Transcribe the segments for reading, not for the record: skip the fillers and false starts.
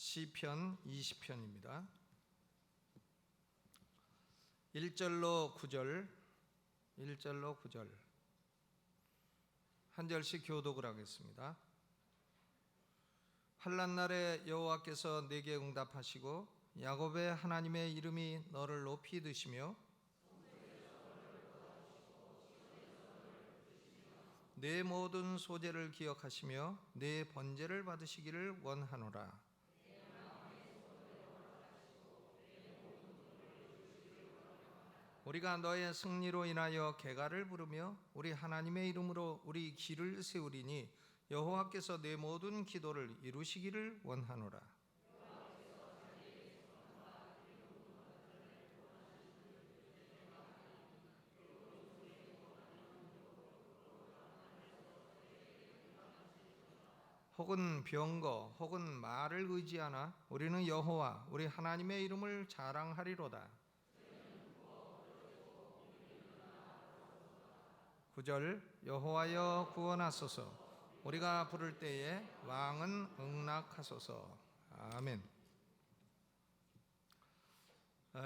시편 20편입니다. 1절로 9절, 1절로 9절 한 절씩 교독을 하겠습니다. 환난 날에 여호와께서 내게 응답하시고 야곱의 하나님의 이름이 너를 높이 드시며 내 모든 소재를 기억하시며 내 번제를 받으시기를 원하노라. 우리가 너의 승리로 인하여 개가를 부르며 우리 하나님의 이름으로 우리 길을 세우리니 여호와께서 내 모든 기도를 이루시기를 원하노라. 혹은 병거 혹은 말을 의지하나 우리는 여호와 우리 하나님의 이름을 자랑하리로다. 9절 여호와여 구원하소서. 우리가 부를 때에 왕은 응낙하소서. 아멘.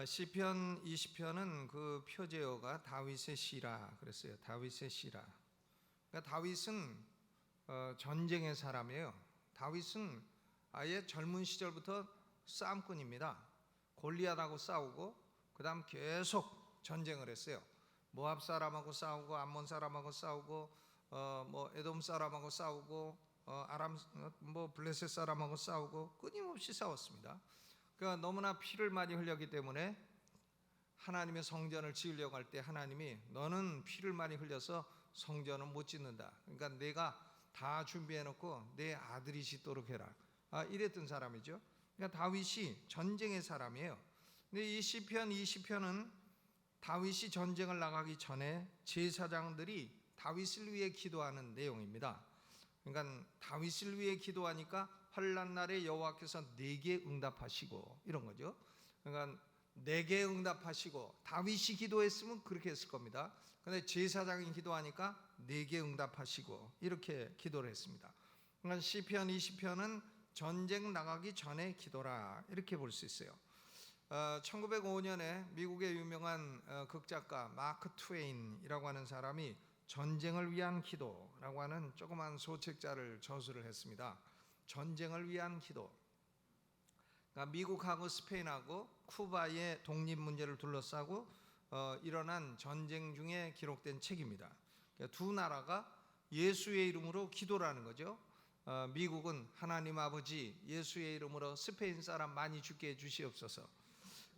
시편 20편은 그 표제어가 다윗의 시라 그랬어요. 다윗의 시라. 그러니까 다윗은 전쟁의 사람이에요. 다윗은 아예 젊은 시절부터 싸움꾼입니다. 골리앗하고 싸우고 그 다음 계속 전쟁을 했어요. 모압 사람하고 싸우고 암몬 사람하고 싸우고 에돔 사람하고 싸우고 아람 블레셋 사람하고 싸우고 끊임없이 싸웠습니다. 그러니까 너무나 피를 많이 흘렸기 때문에 하나님의 성전을 지으려고 할 때 하나님이 너는 피를 많이 흘려서 성전을 못 짓는다. 그러니까 내가 다 준비해 놓고 내 아들이 짓도록 해라. 이랬던 사람이죠. 그러니까 다윗이 전쟁의 사람이에요. 근데 이 시편 20편은 다윗이 전쟁을 나가기 전에 제사장들이 다윗을 위해 기도하는 내용입니다. 그러니까 다윗을 위해 기도하니까 환난 날에 여호와께서 내게 응답하시고 이런 거죠. 그러니까 내게 응답하시고 다윗이 기도했으면 그렇게 했을 겁니다. 그런데 제사장이 기도하니까 내게 응답하시고 이렇게 기도를 했습니다. 그러니까 시편 20편은 전쟁 나가기 전에 기도라 이렇게 볼 수 있어요. 1905년에 미국의 유명한 극작가 마크 트웨인이라고 하는 사람이 전쟁을 위한 기도라고 하는 조그만 소책자를 저술을 했습니다. 전쟁을 위한 기도. 그러니까 미국하고 스페인하고 쿠바의 독립 문제를 둘러싸고 일어난 전쟁 중에 기록된 책입니다. 그러니까 두 나라가 예수의 이름으로 기도를 하는 거죠. 미국은 하나님 아버지 예수의 이름으로 스페인 사람 많이 죽게 해주시옵소서.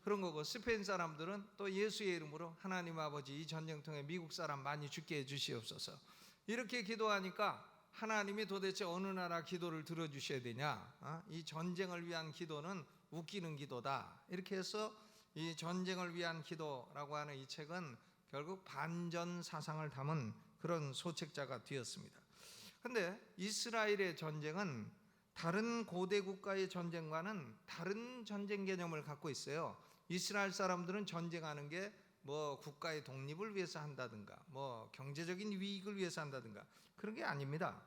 그런 거고 스페인 사람들은 또 예수의 이름으로 하나님 아버지 이 전쟁통에 미국 사람 많이 죽게 해주시옵소서. 이렇게 기도하니까 하나님이 도대체 어느 나라 기도를 들어주셔야 되냐. 이 전쟁을 위한 기도는 웃기는 기도다. 이렇게 해서 이 전쟁을 위한 기도라고 하는 이 책은 결국 반전 사상을 담은 그런 소책자가 되었습니다. 그런데 이스라엘의 전쟁은 다른 고대 국가의 전쟁과는 다른 전쟁 개념을 갖고 있어요. 이스라엘 사람들은 전쟁하는 게 국가의 독립을 위해서 한다든가 경제적인 이익을 위해서 한다든가 그런 게 아닙니다.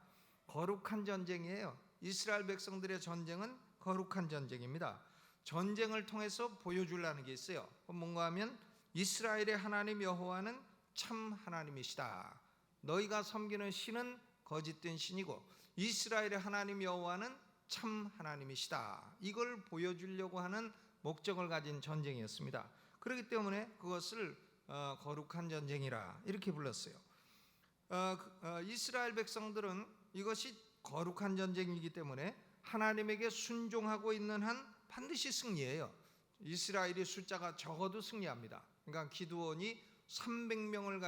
거룩한 전쟁이에요. 이스라엘 백성들의 전쟁은 거룩한 전쟁입니다. 전쟁을 통해서 보여주려는 게 있어요. 뭔가 하면 이스라엘의 하나님 여호와는 참 하나님이시다. 너희가 섬기는 신은 거짓된 신이고 이스라엘의 하나님 여호와는 참 하나님이시다. 이걸 보여주려고 하는 목적을 가진 전쟁이었습니다. 그렇기 때문에 그것을 거룩한 전쟁이라 이렇게 불렀어요. 이스라엘 백성들은 이것이 거룩한 전쟁이기 때문에 하나님에게 순종하고 있는 한 반드시 승리해요. 이스라엘의 숫자가 적어도 승리합니다. 그러니까 기드온이 300명을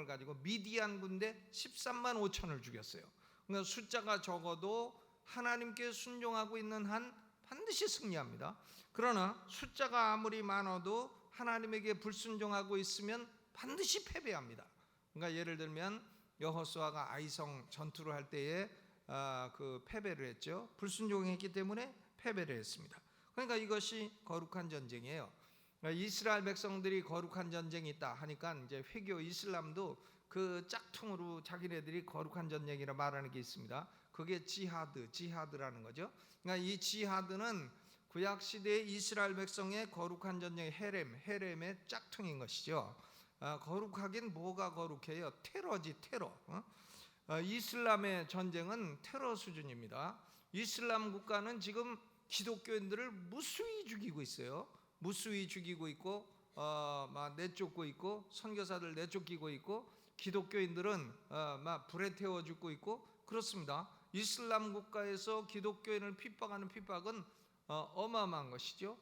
가지고 미디안 군대 13만 5천을 죽였어요. 그러니까 숫자가 적어도 하나님께 순종하고 있는 한 반드시 승리합니다. 그러나 숫자가 아무리 많아도 하나님에게 불순종하고 있으면 반드시 패배합니다. 그러니까 예를 들면 여호수아가 아이성 전투를 할 때에 패배를 했죠. 불순종했기 때문에 패배를 했습니다. 그러니까 이것이 거룩한 전쟁이에요. 그러니까 이스라엘 백성들이 거룩한 전쟁이 있다 하니까 이제 회교 이슬람도 그 짝퉁으로 자기네들이 거룩한 전쟁이라 말하는 게 있습니다. 그게 지하드라는 거죠. 그러니까 이 지하드는 구약 시대의 이스라엘 백성의 거룩한 전쟁의 헤렘의 짝퉁인 것이죠. 거룩하긴 뭐가 거룩해요? 테러지, 테러. 이슬람의 전쟁은 테러 수준입니다. 이슬람 국가는 지금 기독교인들을 무수히 죽이고 있어요. 무수히 죽이고 있고 막 내쫓고 있고, 선교사들 내쫓기고 있고, 기독교인들은 막 불에 태워 죽고 있고 그렇습니다. 이슬람 국가에서 기독교인을 핍박하는 핍박은 어마어마한 것이죠.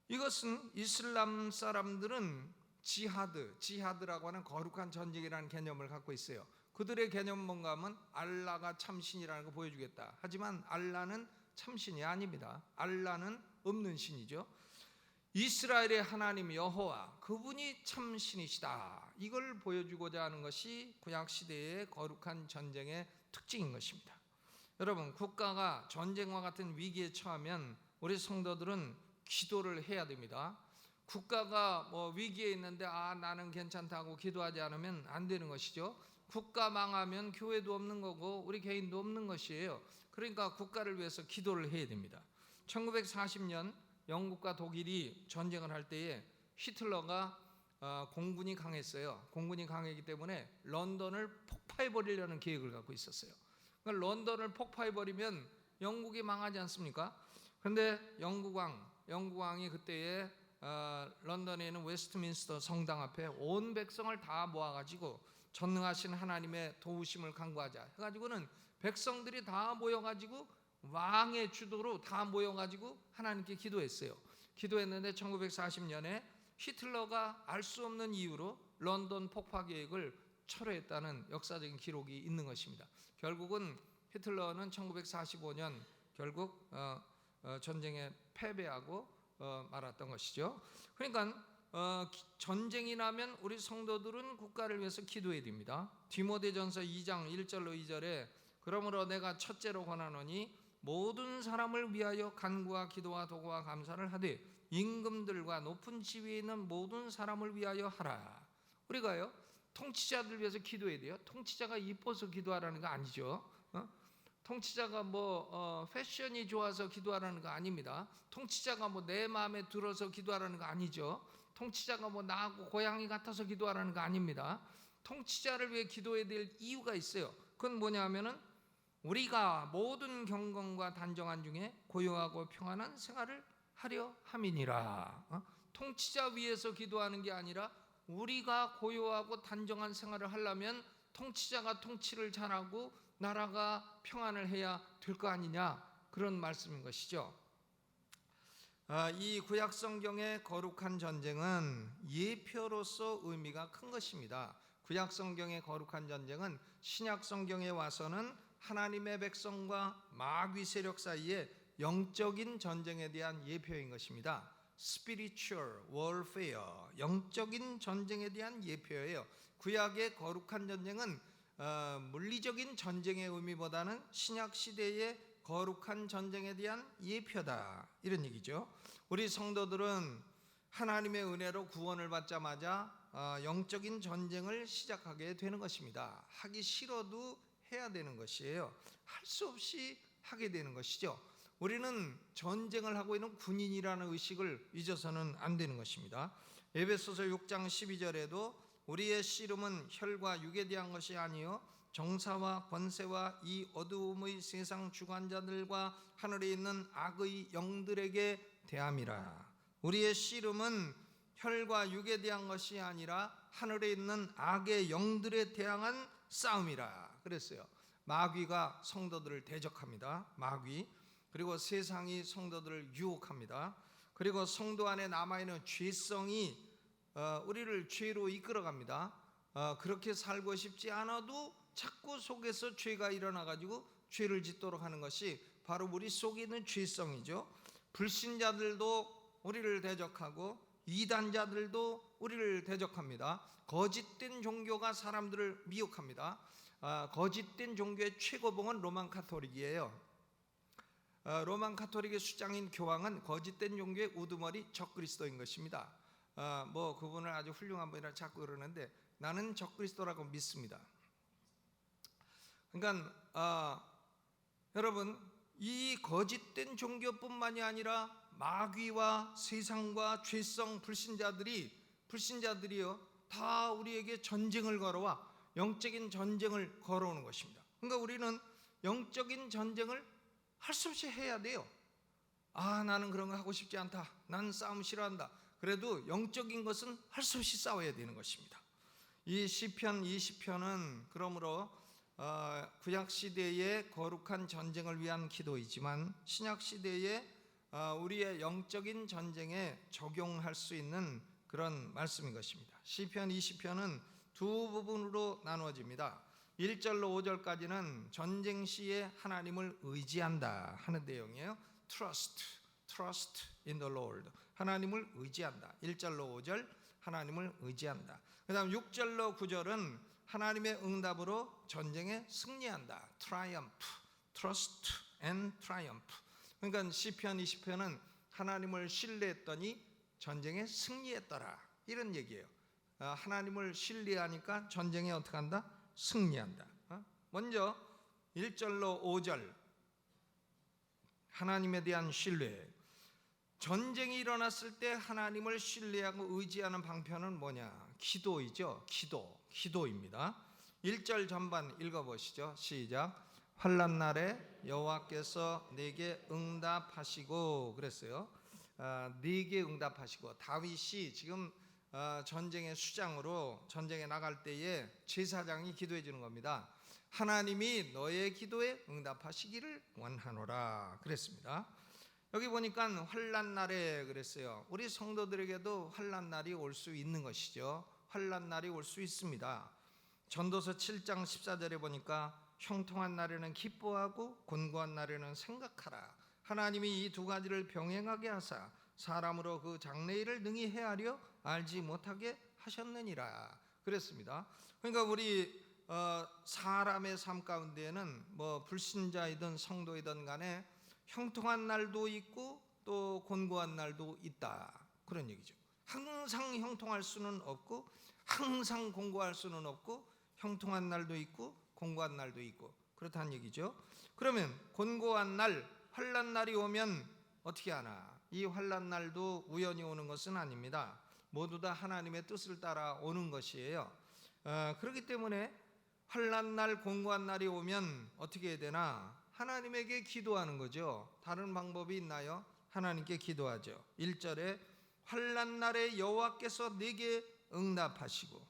이것은 이슬람 사람들은 지하드라고 하는 거룩한 전쟁이라는 개념을 갖고 있어요. 그들의 개념은 뭔가 하면 알라가 참신이라는 걸 보여주겠다. 하지만 알라는 참신이 아닙니다. 알라는 없는 신이죠. 이스라엘의 하나님 여호와, 그분이 참신이시다, 이걸 보여주고자 하는 것이 구약시대의 거룩한 전쟁의 특징인 것입니다. 여러분, 국가가 전쟁과 같은 위기에 처하면 우리 성도들은 기도를 해야 됩니다. 국가가 위기에 있는데 나는 괜찮다고 기도하지 않으면 안 되는 것이죠. 국가 망하면 교회도 없는 거고 우리 개인도 없는 것이에요. 그러니까 국가를 위해서 기도를 해야 됩니다. 1940년 영국과 독일이 전쟁을 할 때에 히틀러가 공군이 강했어요. 공군이 강했기 때문에 런던을 폭파해버리려는 계획을 갖고 있었어요. 그러니까 런던을 폭파해버리면 영국이 망하지 않습니까? 그런데 영국왕이 그때에 런던에 있는 웨스트민스터 성당 앞에 온 백성을 다 모아가지고 전능하신 하나님의 도우심을 간구하자 해가지고는 백성들이 다 모여가지고 왕의 주도로 다 모여가지고 하나님께 기도했어요. 기도했는데 1940년에 히틀러가 알 수 없는 이유로 런던 폭파 계획을 철회했다는 역사적인 기록이 있는 것입니다. 결국은 히틀러는 1945년 결국 전쟁에 패배하고 말았던 것이죠. 그러니까 전쟁이 나면 우리 성도들은 국가를 위해서 기도해야 됩니다. 디모데전서 2장 1절로 2절에 그러므로 내가 첫째로 권하노니 모든 사람을 위하여 간구와 기도와 도구와 감사를 하되 임금들과 높은 지위에 있는 모든 사람을 위하여 하라. 우리가요, 통치자들 위해서 기도해야 돼요. 통치자가 이뻐서 기도하라는 거 아니죠. 통치자가 패션이 좋아서 기도하라는 거 아닙니다. 통치자가 내 마음에 들어서 기도하라는 거 아니죠. 통치자가 나하고 고양이 같아서 기도하라는 거 아닙니다. 통치자를 위해 기도해야 될 이유가 있어요. 그건 뭐냐 하면은 우리가 모든 경건과 단정한 중에 고요하고 평안한 생활을 하려 함이니라. 통치자 위해서 기도하는 게 아니라 우리가 고요하고 단정한 생활을 하려면 통치자가 통치를 잘하고 나라가 평안을 해야 될 거 아니냐, 그런 말씀인 것이죠. 이 구약 성경의 거룩한 전쟁은 예표로서 의미가 큰 것입니다. 구약 성경의 거룩한 전쟁은 신약 성경에 와서는 하나님의 백성과 마귀 세력 사이에 영적인 전쟁에 대한 예표인 것입니다. Spiritual warfare, 영적인 전쟁에 대한 예표예요. 구약의 거룩한 전쟁은 물리적인 전쟁의 의미보다는 신약 시대의 거룩한 전쟁에 대한 예표다, 이런 얘기죠. 우리 성도들은 하나님의 은혜로 구원을 받자마자 영적인 전쟁을 시작하게 되는 것입니다. 하기 싫어도 해야 되는 것이에요. 할 수 없이 하게 되는 것이죠. 우리는 전쟁을 하고 있는 군인이라는 의식을 잊어서는 안 되는 것입니다. 에베소서 6장 12절에도 우리의 씨름은 혈과 육에 대한 것이 아니요 정사와 권세와 이 어두움의 세상 주관자들과 하늘에 있는 악의 영들에게 대함이라. 우리의 씨름은 혈과 육에 대한 것이 아니라 하늘에 있는 악의 영들에 대항한 싸움이라 그랬어요. 마귀가 성도들을 대적합니다. 마귀. 그리고 세상이 성도들을 유혹합니다. 그리고 성도 안에 남아있는 죄성이 우리를 죄로 이끌어갑니다. 그렇게 살고 싶지 않아도 자꾸 속에서 죄가 일어나가지고 죄를 짓도록 하는 것이 바로 우리 속에 있는 죄성이죠. 불신자들도 우리를 대적하고 이단자들도 우리를 대적합니다. 거짓된 종교가 사람들을 미혹합니다. 거짓된 종교의 최고봉은 로만 카톨릭이에요. 로만 카톨릭의 수장인 교황은 거짓된 종교의 우두머리 적그리스도인 것입니다. 그분을 아주 훌륭한 분이라 자꾸 그러는데 나는 적그리스도라고 믿습니다. 그러니까 여러분, 이 거짓된 종교뿐만이 아니라 마귀와 세상과 죄성 불신자들이요 다 우리에게 전쟁을 걸어와 영적인 전쟁을 걸어오는 것입니다. 그러니까 우리는 영적인 전쟁을 할 수 없이 해야 돼요. 나는 그런 거 하고 싶지 않다. 나는 싸움 싫어한다. 그래도 영적인 것은 할 수 없이 싸워야 되는 것입니다. 이 시편 20편은 그러므로 구약 시대의 거룩한 전쟁을 위한 기도이지만 신약 시대에 우리의 영적인 전쟁에 적용할 수 있는 그런 말씀인 것입니다. 시편 20편은 두 부분으로 나누어집니다. 1절로 5절까지는 전쟁 시에 하나님을 의지한다 하는 내용이에요. Trust in the Lord. 하나님을 의지한다. 1절로 5절 하나님을 의지한다. 그 다음 6절로 9절은 하나님의 응답으로 전쟁에 승리한다. Trust and triumph. 그러니까 시편 20편은 하나님을 신뢰했더니 전쟁에 승리했더라 이런 얘기예요. 하나님을 신뢰하니까 전쟁에 어떻게 한다? 승리한다. 먼저 1절로 5절 하나님에 대한 신뢰. 전쟁이 일어났을 때 하나님을 신뢰하고 의지하는 방편은 뭐냐? 기도이죠. 기도입니다. 1절 전반 읽어보시죠. 시작. 환난 날에 여호와께서 내게 응답하시고 그랬어요. 내게 응답하시고. 다윗이 지금 전쟁의 수장으로 전쟁에 나갈 때에 제사장이 기도해 주는 겁니다. 하나님이 너의 기도에 응답하시기를 원하노라 그랬습니다. 여기 보니까 환난 날에 그랬어요. 우리 성도들에게도 환난 날이 올 수 있는 것이죠. 환난 날이 올 수 있습니다. 전도서 7장 14절에 보니까 형통한 날에는 기뻐하고 곤고한 날에는 생각하라. 하나님이 이 두 가지를 병행하게 하사 사람으로 그 장래일을 능히 헤아려 알지 못하게 하셨느니라 그랬습니다. 그러니까 우리 사람의 삶 가운데에는 뭐 불신자이든 성도이든 간에 형통한 날도 있고 또 곤고한 날도 있다 그런 얘기죠. 항상 형통할 수는 없고 항상 곤고할 수는 없고 형통한 날도 있고 곤고한 날도 있고 그렇다는 얘기죠. 그러면 곤고한 날 환난 날이 오면 어떻게 하나? 이 환난 날도 우연히 오는 것은 아닙니다. 모두 다 하나님의 뜻을 따라 오는 것이에요. 그렇기 때문에 환난 날 곤고한 날이 오면 어떻게 해야 되나? 하나님에게 기도하는 거죠. 다른 방법이 있나요? 하나님께 기도하죠. 1절에 환난 날에 여호와께서 내게 응답하시고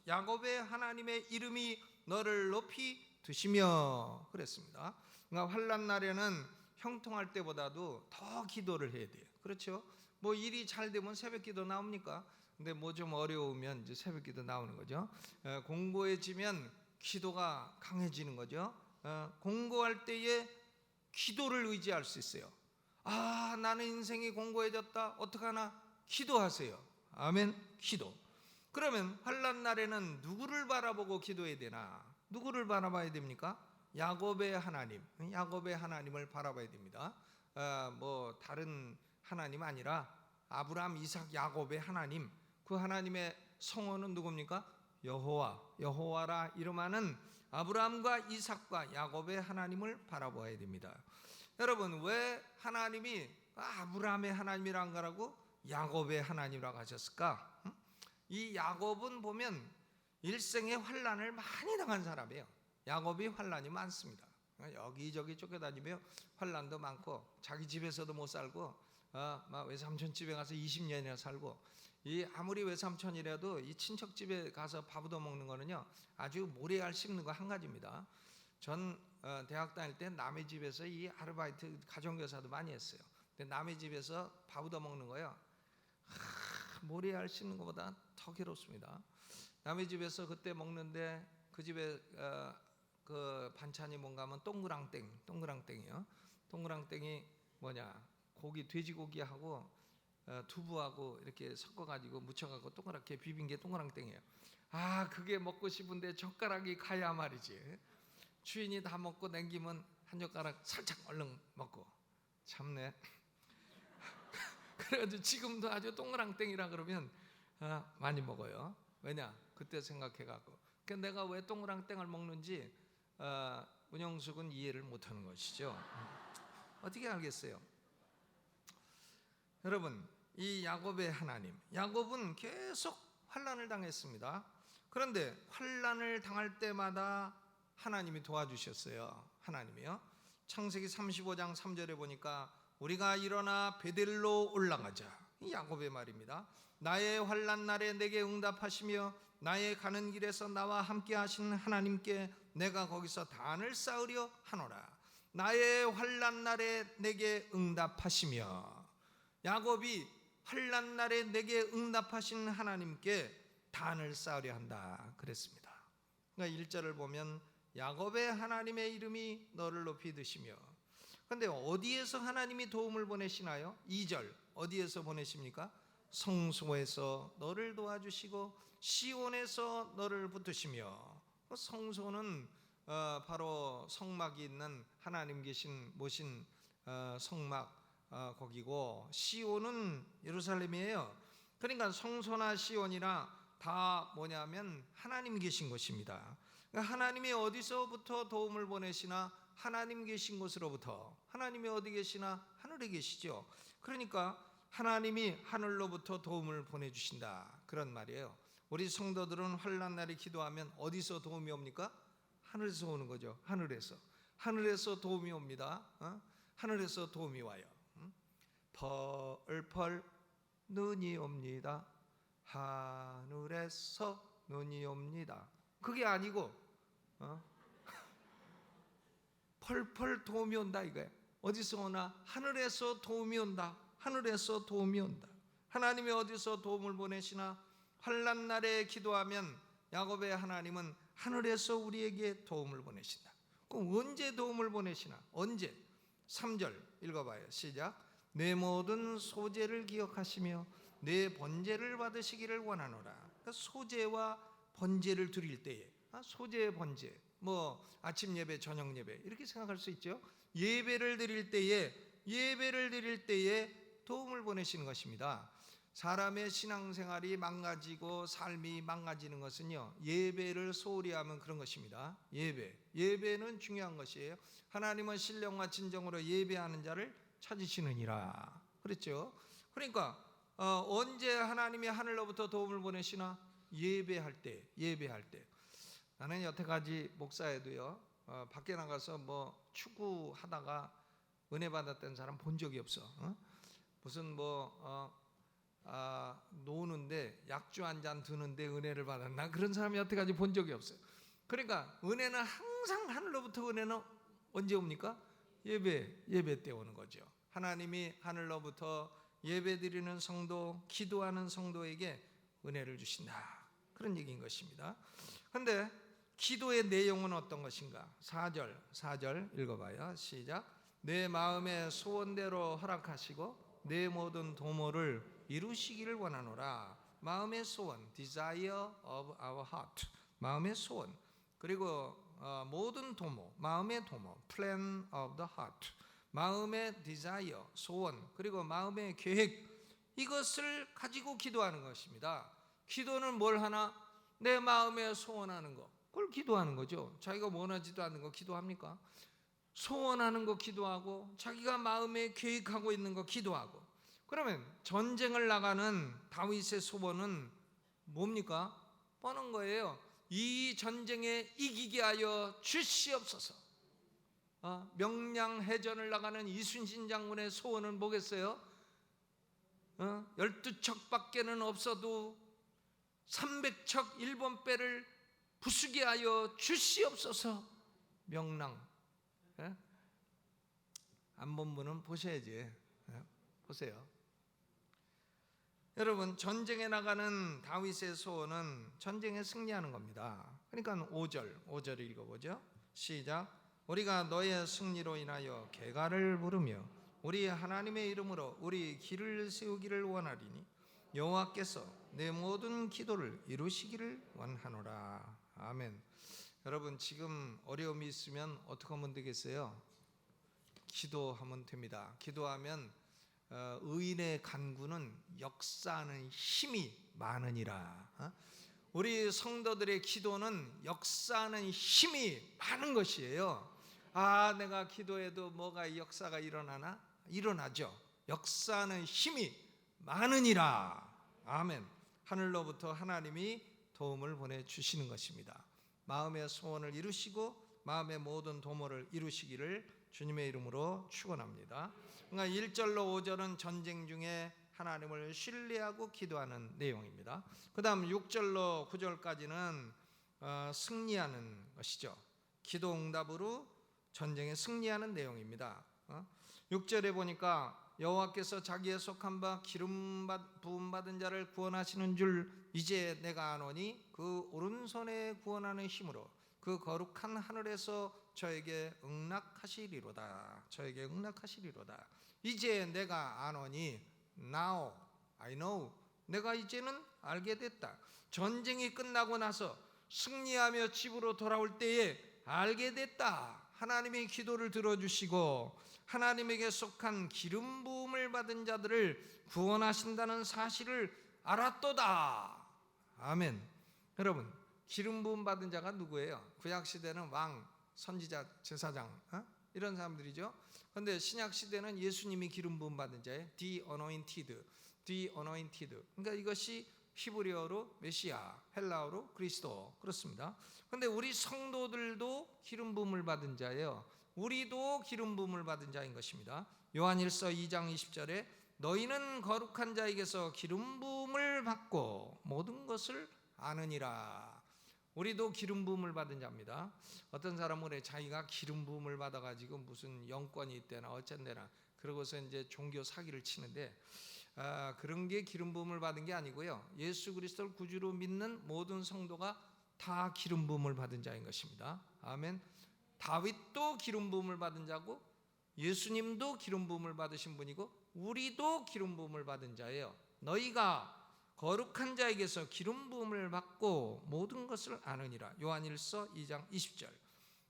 야곱의 하나님의 이름이 너를 높이 드시며 그랬습니다. 그러니까 환난 날에는 형통할 때보다도 더 기도를 해야 돼요. 그렇죠? 뭐 일이 잘 되면 새벽기도 나옵니까? 근데 뭐 좀 어려우면 이제 새벽기도 나오는 거죠. 공고해지면 기도가 강해지는 거죠. 공고할 때에 기도를 의지할 수 있어요. 나는 인생이 공고해졌다. 어떡하나? 기도하세요. 아멘. 기도. 그러면 환난 날에는 누구를 바라보고 기도해야 되나? 누구를 바라봐야 됩니까? 야곱의 하나님을 바라봐야 됩니다. 뭐 다른 하나님 아니라 아브라함, 이삭, 야곱의 하나님. 그 하나님의 성호는 누굽니까? 여호와라 이름하는 아브라함과 이삭과 야곱의 하나님을 바라봐야 됩니다. 여러분, 왜 하나님이 아브라함의 하나님이란 거라고 야곱의 하나님이라고 하셨을까? 이 야곱은 보면 일생에 환난을 많이 당한 사람이에요. 야곱이 환난이 많습니다. 여기저기 쫓겨다니며 환난도 많고 자기 집에서도 못 살고 외삼촌 집에 가서 20년이나 살고 아무리 외삼촌이라도 이 친척 집에 가서 밥 얻어 먹는 거는요 아주 모래알 씹는 거 한 가지입니다. 전 대학 다닐 때 남의 집에서 이 아르바이트 가정교사도 많이 했어요. 근데 남의 집에서 밥 얻어 먹는 거요 모래알 씹는 것보다 더 괴롭습니다. 남의 집에서 그때 먹는데 그 집에 그 반찬이 뭔가 하면 동그랑땡이요. 동그랑땡이 뭐냐? 돼지고기하고 두부하고 이렇게 섞어가지고 묻혀가지고 동그랗게 비빈 게 동그랑땡이에요. 그게 먹고 싶은데 젓가락이 가야 말이지. 주인이 다 먹고 남기면 한 젓가락 살짝 얼른 먹고 참네. 그래가지고 지금도 아주 동그랑땡이라 그러면 많이 먹어요. 왜냐? 그때 생각해갖고. 내가 왜 동그랑땡을 먹는지 운영숙은 이해를 못하는 것이죠. 어떻게 알겠어요? 여러분, 이 야곱의 하나님, 야곱은 계속 환난을 당했습니다. 그런데 환난을 당할 때마다 하나님이 도와주셨어요. 하나님이요. 창세기 35장 3절에 보니까 우리가 일어나 베델로 올라가자, 이 야곱의 말입니다. 나의 환난 날에 내게 응답하시며 나의 가는 길에서 나와 함께 하신 하나님께 내가 거기서 단을 쌓으려 하노라. 나의 환난 날에 내게 응답하시며, 야곱이 환난 날에 내게 응답하신 하나님께 단을 쌓으려 한다 그랬습니다. 그러니까 1절을 보면 야곱의 하나님의 이름이 너를 높이 드시며, 그런데 어디에서 하나님이 도움을 보내시나요? 2절 어디에서 보내십니까? 성소에서 너를 도와주시고 시온에서 너를 붙드시며. 성소는 바로 성막이 있는 하나님 계신 모신 성막 거기고, 시온은 예루살렘이에요. 그러니까 성소나 시온이나 다 뭐냐면 하나님 계신 곳입니다. 그러니까 하나님이 어디서부터 도움을 보내시나? 하나님 계신 곳으로부터. 하나님이 어디 계시나? 하늘에 계시죠. 그러니까 하나님이 하늘로부터 도움을 보내주신다, 그런 말이에요. 우리 성도들은 환난 날에 기도하면 어디서 도움이 옵니까? 하늘에서 오는 거죠. 하늘에서 도움이 옵니다. 하늘에서 도움이 와요. 펄펄 눈이 옵니다. 하늘에서 눈이 옵니다. 그게 아니고 펄펄 도움이 온다 이거예요. 어디서 오나? 하늘에서 도움이 온다. 하늘에서 도움이 온다. 하나님이 어디서 도움을 보내시나? 환난 날에 기도하면 야곱의 하나님은 하늘에서 우리에게 도움을 보내신다. 그럼 언제 도움을 보내시나? 언제? 3절 읽어봐요. 시작. 내 모든 소재를 기억하시며 내 번제를 받으시기를 원하노라. 그러니까 소제와 번제를 드릴 때에, 소제 번제, 뭐 아침 예배, 저녁 예배 이렇게 생각할 수 있죠. 예배를 드릴 때에 도움을 보내시는 것입니다. 사람의 신앙생활이 망가지고 삶이 망가지는 것은요, 예배를 소홀히 하면 그런 것입니다. 예배는 중요한 것이에요. 하나님은 신령과 진정으로 예배하는 자를 찾으시느니라 그랬죠. 그러니까 언제 하나님이 하늘로부터 도움을 보내시나? 예배할 때. 나는 여태까지 목사에도요, 밖에 나가서 뭐 축구하다가 은혜 받았던 사람 본 적이 없어. 무슨 노는데 약주 한 잔 드는데 은혜를 받았나? 그런 사람이 여태까지 본 적이 없어요. 그러니까 은혜는 항상 하늘로부터, 은혜는 언제 옵니까? 예배 때 오는 거죠. 하나님이 하늘로부터 예배드리는 성도, 기도하는 성도에게 은혜를 주신다, 그런 얘기인 것입니다. 그런데 기도의 내용은 어떤 것인가? 4절 읽어봐요. 시작. 내 마음의 소원대로 허락하시고 내 모든 도모를 이루시기를 원하노라. 마음의 소원, desire of our heart, 마음의 소원. 그리고 모든 도모, 마음의 도모, plan of the heart, 마음의 desire, 소원, 그리고 마음의 계획, 이것을 가지고 기도하는 것입니다. 기도는 뭘 하나? 내 마음에 소원하는 거, 그걸 기도하는 거죠. 자기가 원하지도 않는 거 기도합니까? 소원하는 거 기도하고, 자기가 마음에 계획하고 있는 거 기도하고. 그러면 전쟁을 나가는 다윗의 소원은 뭡니까? 뻔한 거예요. 이 전쟁에 이기게 하여 주시옵소서. 명량해전을 나가는 이순신 장군의 소원은 뭐겠어요? 12척밖에는 없어도 300척 일본 배를 부수게 하여 주시옵소서. 명랑. 안본문은 보셔야지. 보세요. 여러분, 전쟁에 나가는 다윗의 소원은 전쟁에 승리하는 겁니다. 그러니까 5절 읽어보죠. 시작. 우리가 너의 승리로 인하여 개가를 부르며 우리 하나님의 이름으로 우리 길을 세우기를 원하리니 여호와께서 내 모든 기도를 이루시기를 원하노라. 아멘. 여러분, 지금 어려움이 있으면 어떻게 하면 되겠어요? 기도하면 됩니다. 기도하면 의인의 간구는 역사하는 힘이 많으니라. 우리 성도들의 기도는 역사하는 힘이 많은 것이에요. 내가 기도해도 뭐가 역사가 일어나나? 일어나죠. 역사하는 힘이 많으니라. 아멘. 하늘로부터 하나님이 도움을 보내주시는 것입니다. 마음의 소원을 이루시고 마음의 모든 도모를 이루시기를 주님의 이름으로 축원합니다. 그러니까 1절로 5절은 전쟁 중에 하나님을 신뢰하고 기도하는 내용입니다. 그 다음 6절로 9절까지는 승리하는 것이죠. 기도 응답으로 전쟁에 승리하는 내용입니다. 6절에 보니까 여호와께서 자기의 속한 바 기름 부음 받은 자를 구원하시는 줄 이제 내가 아노니 그 오른손에 구원하는 힘으로 그 거룩한 하늘에서 저에게 응낙하시리로다. 저에게 응낙하시리로다. 이제 내가 아노니 now I know. 내가 이제는 알게 됐다. 전쟁이 끝나고 나서 승리하며 집으로 돌아올 때에 알게 됐다. 하나님의 기도를 들어주시고 하나님에게 속한 기름 부음을 받은 자들을 구원하신다는 사실을 알았도다. 아멘. 여러분, 기름 부음 받은 자가 누구예요? 구약 시대는 왕, 선지자, 제사장 이런 사람들이죠. 그런데 신약 시대는 예수님이 기름 부음 받은 자예요. The anointed. 그러니까 이것이 히브리어로 메시아, 헬라어로 그리스도, 그렇습니다. 그런데 우리 성도들도 기름 부음을 받은 자예요. 우리도 기름 부음을 받은 자인 것입니다. 요한일서 2장 20절에 너희는 거룩한 자에게서 기름 부음을 받고 모든 것을 아느니라. 우리도 기름 부음을 받은 자입니다. 어떤 사람은 자기가 기름 부음을 받아가지고 무슨 영권이 있대나 어쩐대나 그러고서 이제 종교 사기를 치는데 그런 게 기름 부음을 받은 게 아니고요. 예수 그리스도를 구주로 믿는 모든 성도가 다 기름 부음을 받은 자인 것입니다. 아멘. 다윗도 기름 부음을 받은 자고 예수님도 기름 부음을 받으신 분이고 우리도 기름 부음을 받은 자예요. 너희가 거룩한 자에게서 기름 부음을 받고 모든 것을 아느니라. 요한일서 2장 20절.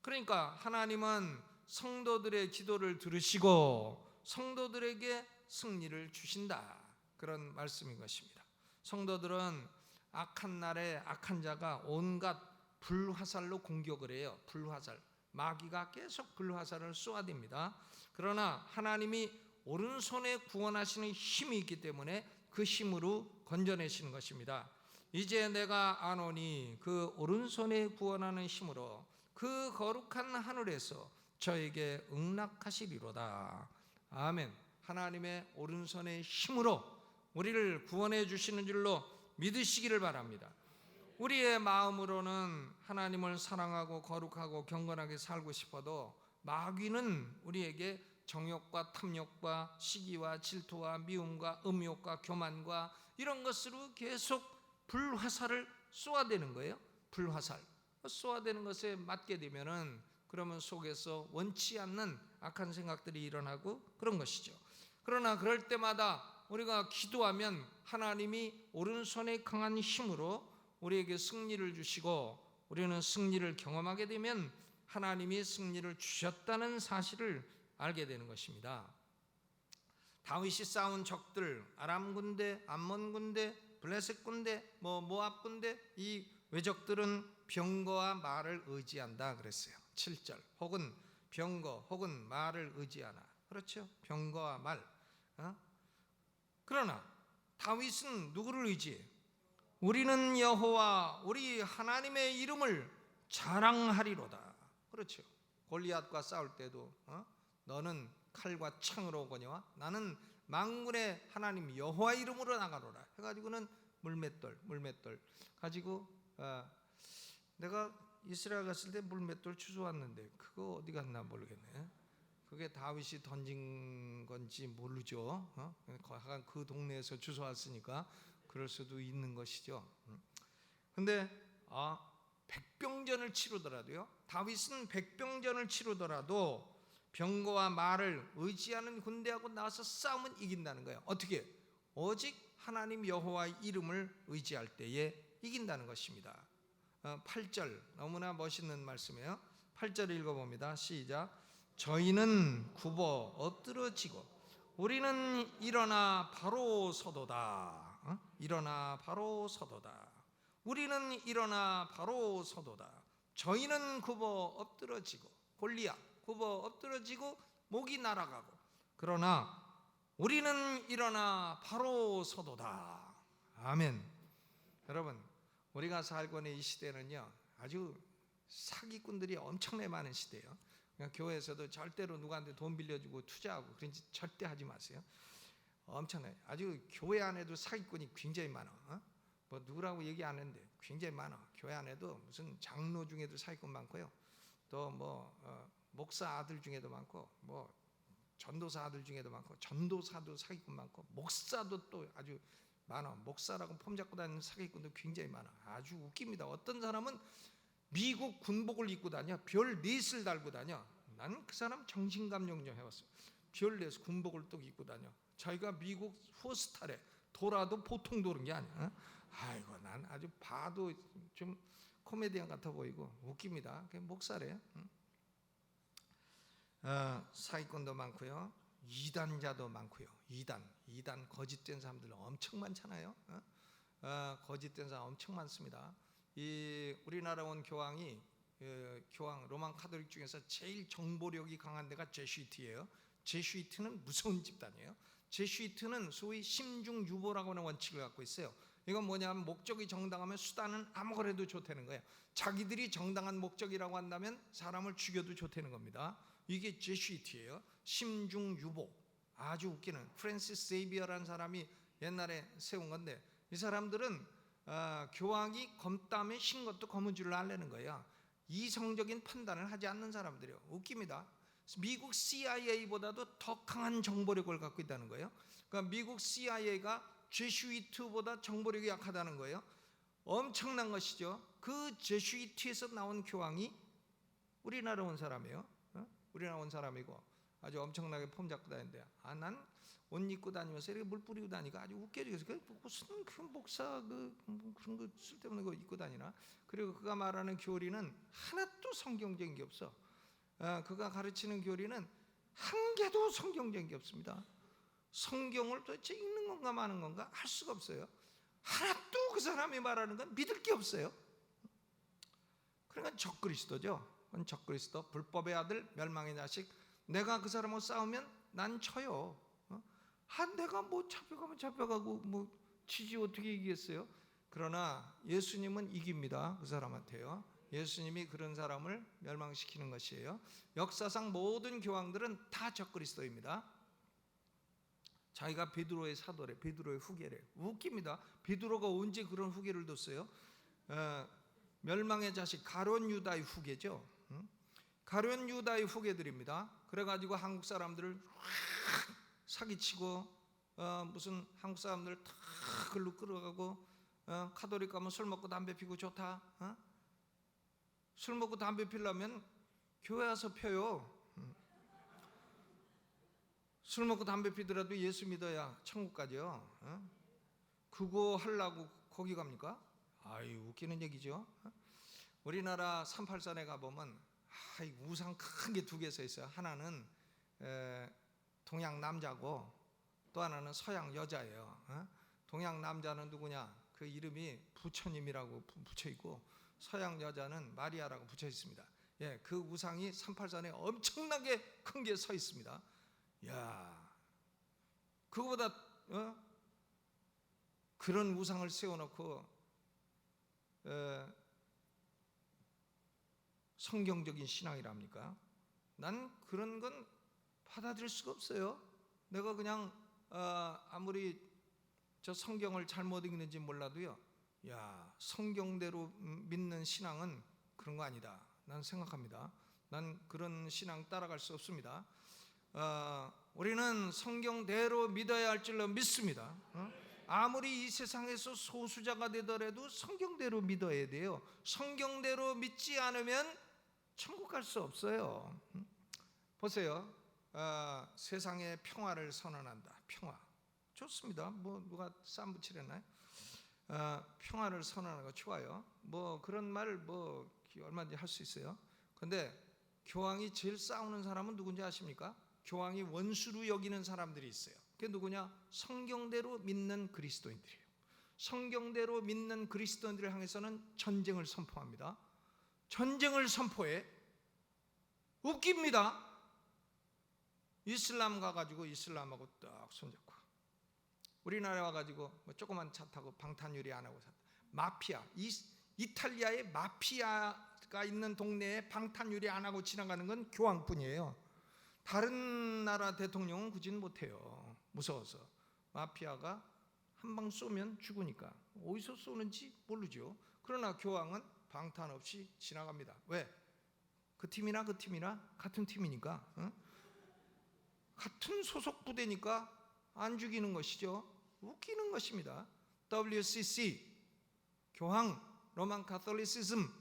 그러니까 하나님은 성도들의 기도를 들으시고 성도들에게 승리를 주신다. 그런 말씀인 것입니다. 성도들은 악한 날에 악한 자가 온갖 불화살로 공격을 해요. 불화살. 마귀가 계속 불화살을 쏘아댑니다. 그러나 하나님이 오른손에 구원하시는 힘이 있기 때문에 그 힘으로 건져내시는 것입니다. 이제 내가 아노니 그 오른손에 구원하는 힘으로 그 거룩한 하늘에서 저에게 응낙하시리로다. 아멘. 하나님의 오른손의 힘으로 우리를 구원해 주시는 줄로 믿으시기를 바랍니다. 우리의 마음으로는 하나님을 사랑하고 거룩하고 경건하게 살고 싶어도 마귀는 우리에게 정욕과 탐욕과 시기와 질투와 미움과 음욕과 교만과 이런 것으로 계속 불화살을 쏘아대는 거예요. 불화살 쏘아대는 것에 맞게 되면은 그러면 속에서 원치 않는 악한 생각들이 일어나고 그런 것이죠. 그러나 그럴 때마다 우리가 기도하면 하나님이 오른손의 강한 힘으로 우리에게 승리를 주시고 우리는 승리를 경험하게 되면 하나님이 승리를 주셨다는 사실을 알게 되는 것입니다. 다윗이 싸운 적들, 아람 군대, 암몬 군대, 블레셋 군대, 모압 군대, 이 외적들은 병거와 말을 의지한다 그랬어요. 7절. 혹은 병거 혹은 말을 의지하나. 그렇죠? 병거와 말. 그러나 다윗은 누구를 의지해? 우리는 여호와 우리 하나님의 이름을 자랑하리로다. 그렇죠. 골리앗과 싸울 때도 너는 칼과 창으로 오거니와 나는 만군의 하나님 여호와 이름으로 나가노라 해가지고는 물맷돌 가지고 내가 이스라엘 갔을 때 물맷돌 주워왔는데 그거 어디 갔나 모르겠네. 그게 다윗이 던진 건지 모르죠. 그 동네에서 주워왔으니까 그럴 수도 있는 것이죠. 근데 백병전을 치르더라도요. 다윗은 백병전을 치르더라도 병거와 말을 의지하는 군대하고 나와서 싸우면 이긴다는 거예요. 어떻게? 오직 하나님 여호와의 이름을 의지할 때에 이긴다는 것입니다. 8절 너무나 멋있는 말씀이에요. 8절 읽어봅니다. 시작. 저희는 굽어 엎드러지고 우리는 일어나 바로 서도다. 일어나 바로 서도다. 우리는 일어나 바로 서도다. 저희는 굽어 엎드러지고 골리앗 굽어 엎드러지고 목이 날아가고 그러나 우리는 일어나 바로 서도다. 아멘. 여러분, 우리가 살고 있는 이 시대는요 아주 사기꾼들이 엄청나게 많은 시대예요. 그러니까 교회에서도 절대로 누구한테 돈 빌려주고 투자하고 그런 짓 절대 하지 마세요. 엄청나요. 아주 교회 안에도 사기꾼이 굉장히 많아. 뭐 누구라고 얘기 안 했는데 굉장히 많아. 교회 안에도 무슨 장로 중에도 사기꾼 많고요. 또 뭐 목사 아들 중에도 많고, 뭐 전도사 아들 중에도 많고, 전도사도 사기꾼 많고, 목사도 또 아주 많아. 목사라고 폼 잡고 다니는 사기꾼도 굉장히 많아. 아주 웃깁니다. 어떤 사람은 미국 군복을 입고 다녀. 별 넷을 달고 다녀. 나는 그 사람 정신감염 해왔어. 별 넷 군복을 또 입고 다녀. 자기가 미국 포스탈에 돌아도 보통 도는 게 아니야. 아이고, 난 아주 봐도 좀 코미디언 같아 보이고 웃깁니다. 그게 목사래. 사기꾼도 많고요, 이단자도 많고요. 이단 거짓된 사람들 엄청 많잖아요. 거짓된 사람 엄청 많습니다. 이 우리나라 온 교황이 교황 로만 카톨릭 중에서 제일 정보력이 강한 데가 제슈이트예요. 제슈이트는 무서운 집단이에요. 제슈이트는 소위 심중유보라고 하는 원칙을 갖고 있어요. 이건 뭐냐면 목적이 정당하면 수단은 아무거나 해도 좋다는 거예요. 자기들이 정당한 목적이라고 한다면 사람을 죽여도 좋다는 겁니다. 이게 제슈이트예요. 심중유보. 아주 웃기는 프랜시스 세이비어라는 사람이 옛날에 세운 건데, 이 사람들은 교황이 검담에 신 것도 검은 줄을 알려는 거예요. 이성적인 판단을 하지 않는 사람들이에요. 웃깁니다. 미국 CIA보다도 더 강한 정보력을 갖고 있다는 거예요. 그러니까 미국 CIA가 제슈이트보다 정보력이 약하다는 거예요. 엄청난 것이죠. 그 제슈이트에서 나온 교황이 우리나라 온 사람이에요. 우리나라 온 사람이고 아주 엄청나게 폼 잡고 다니는데, 난 옷 입고 다니면서 이렇게 물 뿌리고 다니니까 아주 웃겨지겠어. 무슨 그 목사 그런 거 쓸데없는 거 입고 다니나. 그리고 그가 말하는 교리는 하나도 성경적인 게 없어. 그가 가르치는 교리는 한 개도 성경적인 게 없습니다. 성경을 도대체 읽는 건가 마는 건가 할 수가 없어요. 하나도 그 사람이 말하는 건 믿을 게 없어요. 그러니까 적그리스도죠. 적그리스도, 불법의 아들, 멸망의 자식. 내가 그 사람하고 싸우면 난 쳐요. 내가 뭐 잡혀가면 잡혀가고 뭐 치지 어떻게 이기겠어요? 그러나 예수님은 이깁니다. 그 사람한테요. 예수님이 그런 사람을 멸망시키는 것이에요. 역사상 모든 교황들은 다 적그리스도입니다. 자기가 베드로의 사도래, 베드로의 후계래. 웃깁니다. 베드로가 언제 그런 후계를 뒀어요? 멸망의 자식 가룟 유다의 후계죠. 가룟 유다의 후계들입니다. 그래가지고 한국 사람들을 사기치고 무슨 한국 사람들 다 글로 끌어가고, 카톨릭 가면 술 먹고 담배 피고 좋다. 술 먹고 담배 피려면 교회 와서 펴요. 술 먹고 담배 피더라도 예수 믿어야 천국 가죠. 그거 하려고 거기 갑니까? 아유, 웃기는 얘기죠. 우리나라 383에 가보면 우상 큰 게 두 개 서 있어요. 하나는 동양 남자고 또 하나는 서양 여자예요. 동양 남자는 누구냐? 그 이름이 부처님이라고 붙여 있고, 서양 여자는 마리아라고 붙여 있습니다. 예, 그 우상이 383에 엄청나게 큰 게 서 있습니다. 야, 그거보다 그런 우상을 세워놓고 성경적인 신앙이랍니까? 난 그런 건 받아들일 수가 없어요. 내가 그냥 아무리 저 성경을 잘못 읽는지 몰라도요, 야, 성경대로 믿는 신앙은 그런 거 아니다, 난 생각합니다. 난 그런 신앙 따라갈 수 없습니다. 우리는 성경대로 믿어야 할 줄로 믿습니다. 아무리 이 세상에서 소수자가 되더라도 성경대로 믿어야 돼요. 성경대로 믿지 않으면 천국 갈 수 없어요. 보세요. 세상에 평화를 선언한다. 평화 좋습니다. 뭐 누가 쌈 붙이려나요? 평화를 선언하는 거 좋아요. 뭐 그런 말 뭐 얼마든지 할 수 있어요. 근데 교황이 제일 싸우는 사람은 누군지 아십니까? 교황이 원수로 여기는 사람들이 있어요. 그게 누구냐? 성경대로 믿는 그리스도인들이에요. 성경대로 믿는 그리스도인들을 향해서는 전쟁을 선포합니다. 전쟁을 선포해. 웃깁니다. 이슬람 가가지고 이슬람하고 딱 손잡고, 우리나라 와가지고 뭐 조그만 차 타고 방탄유리 안 하고 산다. 마피아, 이탈리아의 마피아가 있는 동네에 방탄유리 안 하고 지나가는 건 교황뿐이에요. 다른 나라 대통령은 그지는 못해요. 무서워서. 마피아가 한 방 쏘면 죽으니까 어디서 쏘는지 모르죠. 그러나 교황은 방탄 없이 지나갑니다. 왜? 그 팀이나 그 팀이나 같은 팀이니까, 같은 소속 부대니까 안 죽이는 것이죠. 웃기는 것입니다. WCC, 교황, 로만 카톨리시즘,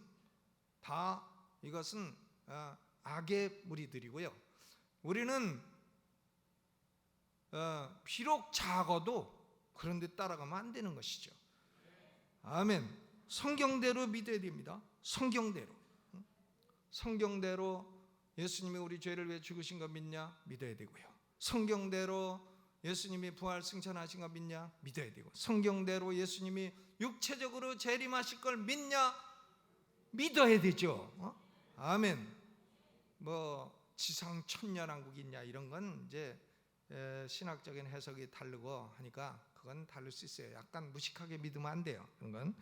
다 이것은 악의 무리들이고요. 우리는 비록 작아도 그런 데 따라가면 안 되는 것이죠. 아멘. 성경대로 믿어야 됩니다. 성경대로 예수님이 우리 죄를 위해 죽으신 거 믿냐? 믿어야 되고요. 성경대로 예수님이 부활 승천하신 거 믿냐? 믿어야 되고, 성경대로 예수님이 육체적으로 재림하실 걸 믿냐? 믿어야 되죠. 아멘. 뭐 지상 천년왕국이 있냐 이런 건 이제 신학적인 해석이 다르고 하니까 그건 다를 수 있어요. 약간 무식하게 믿으면 안 돼요. 그런 건.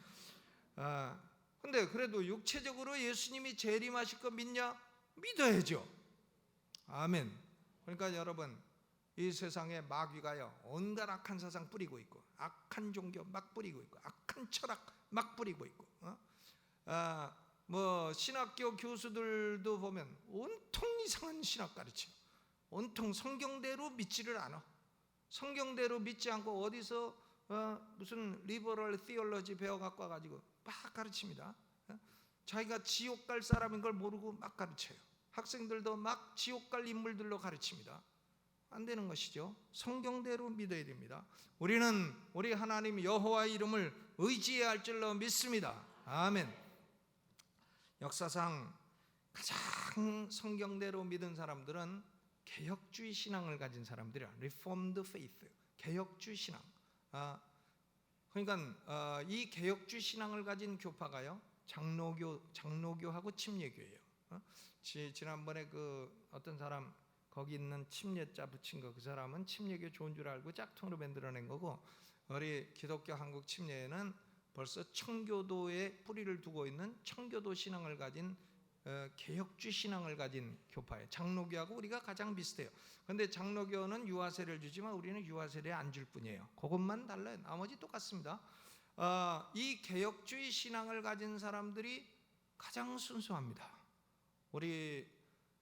근데 그래도 육체적으로 예수님이 재림하실 거 믿냐? 믿어야죠. 아멘. 그러니까 여러분, 이 세상에 마귀가요 온갖 악한 사상 뿌리고 있고, 악한 종교 막 뿌리고 있고, 악한 철학 막 뿌리고 있고, 뭐 신학교 교수들도 보면 온통 이상한 신학 가르쳐. 온통 성경대로 믿지를 않아. 성경대로 믿지 않고 어디서 무슨 리버럴 티올로지 배워갖고 와가지고 막 가르칩니다. 자기가 지옥 갈 사람인 걸 모르고 막 가르쳐요. 학생들도 막 지옥 갈 인물들로 가르칩니다. 안 되는 것이죠. 성경대로 믿어야 됩니다. 우리는 우리 하나님 여호와의 이름을 의지해야 할 줄로 믿습니다. 아멘. 역사상 가장 성경대로 믿은 사람들은 개혁주의 신앙을 가진 사람들이야. Reformed Faith, 개혁주의 신앙. 그러니까 이 개혁주의 신앙을 가진 교파가요 장로교하고 침례교예요. 지난번에 그 어떤 사람 거기 있는 침례자 붙인 거, 그 사람은 침례교 좋은 줄 알고 짝퉁으로 만들어낸 거고, 우리 기독교 한국 침례에는 벌써 청교도에 뿌리를 두고 있는 청교도 신앙을 가진 개혁주의 신앙을 가진 교파예요. 장로교하고 우리가 가장 비슷해요. 그런데 장로교는 유아세를 주지만 우리는 유아세례 안 줄 뿐이에요. 그것만 달라요. 나머지 똑같습니다. 이 개혁주의 신앙을 가진 사람들이 가장 순수합니다. 우리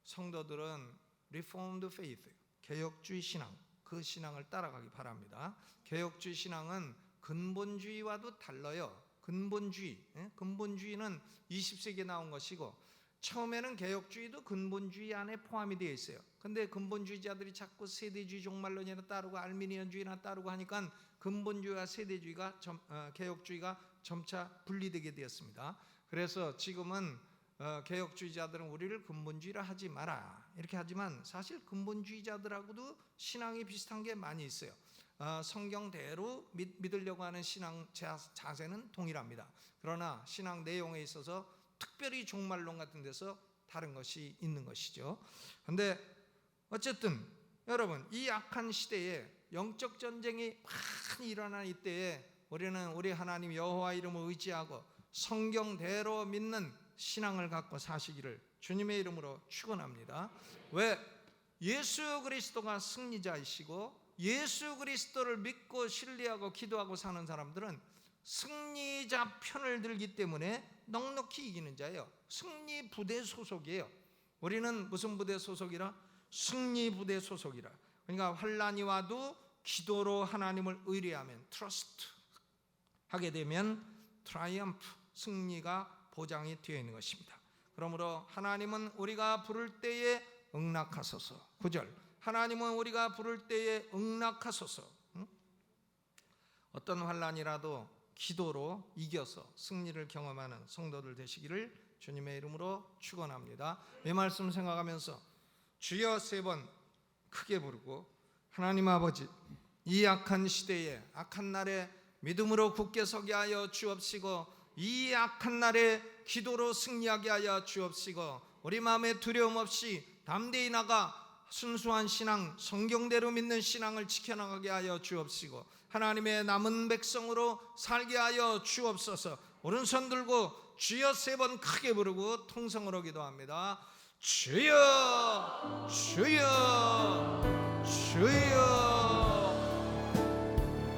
성도들은 Reformed Faith, 개혁주의 신앙, 그 신앙을 따라가기 바랍니다. 개혁주의 신앙은 근본주의와도 달라요. 근본주의는 20세기에 나온 것이고, 처음에는 개혁주의도 근본주의 안에 포함이 되어 있어요. 근데 근본주의자들이 자꾸 세대주의 종말론이나 따르고 알미니언주의나 따르고 하니까 근본주의와 세대주의가 개혁주의가 점차 분리되게 되었습니다. 그래서 지금은 개혁주의자들은 우리를 근본주의라 하지 마라 이렇게 하지만, 사실 근본주의자들하고도 신앙이 비슷한 게 많이 있어요. 성경대로 믿으려고 하는 신앙 자세는 동일합니다. 그러나 신앙 내용에 있어서 특별히 종말론 같은 데서 다른 것이 있는 것이죠. 그런데 어쨌든 여러분, 이 악한 시대에 영적 전쟁이 많이 일어나는 이때에 우리는 우리 하나님 여호와 이름을 의지하고 성경대로 믿는 신앙을 갖고 사시기를 주님의 이름으로 축원합니다. 왜? 예수 그리스도가 승리자이시고 예수 그리스도를 믿고 신뢰하고 기도하고 사는 사람들은 승리자 편을 들기 때문에 넉넉히 이기는 자예요. 승리 부대 소속이에요. 우리는 무슨 부대 소속이라? 승리 부대 소속이라. 그러니까 환난이 와도 기도로 하나님을 의뢰하면, 트러스트 하게 되면 트라이엄프, 승리가 보장이 되어 있는 것입니다. 그러므로 하나님은 우리가 부를 때에 응낙하소서. 9절, 하나님은 우리가 부를 때에 응낙하소서. 어떤 환난이라도 기도로 이겨서 승리를 경험하는 성도들 되시기를 주님의 이름으로 축원합니다. 이 말씀 생각하면서 주여 3번 크게 부르고, 하나님 아버지, 이 악한 시대에, 악한 날에 믿음으로 굳게 서게 하여 주옵시고 이 악한 날에 기도로 승리하게 하여 주옵시고 우리 마음에 두려움 없이 담대히 나가 순수한 신앙, 성경대로 믿는 신앙을 지켜나가게 하여 주옵시고 하나님의 남은 백성으로 살게 하여 주옵소서. 오른손 들고 주여 3번 크게 부르고 통성으로 기도합니다. 주여 주여 주여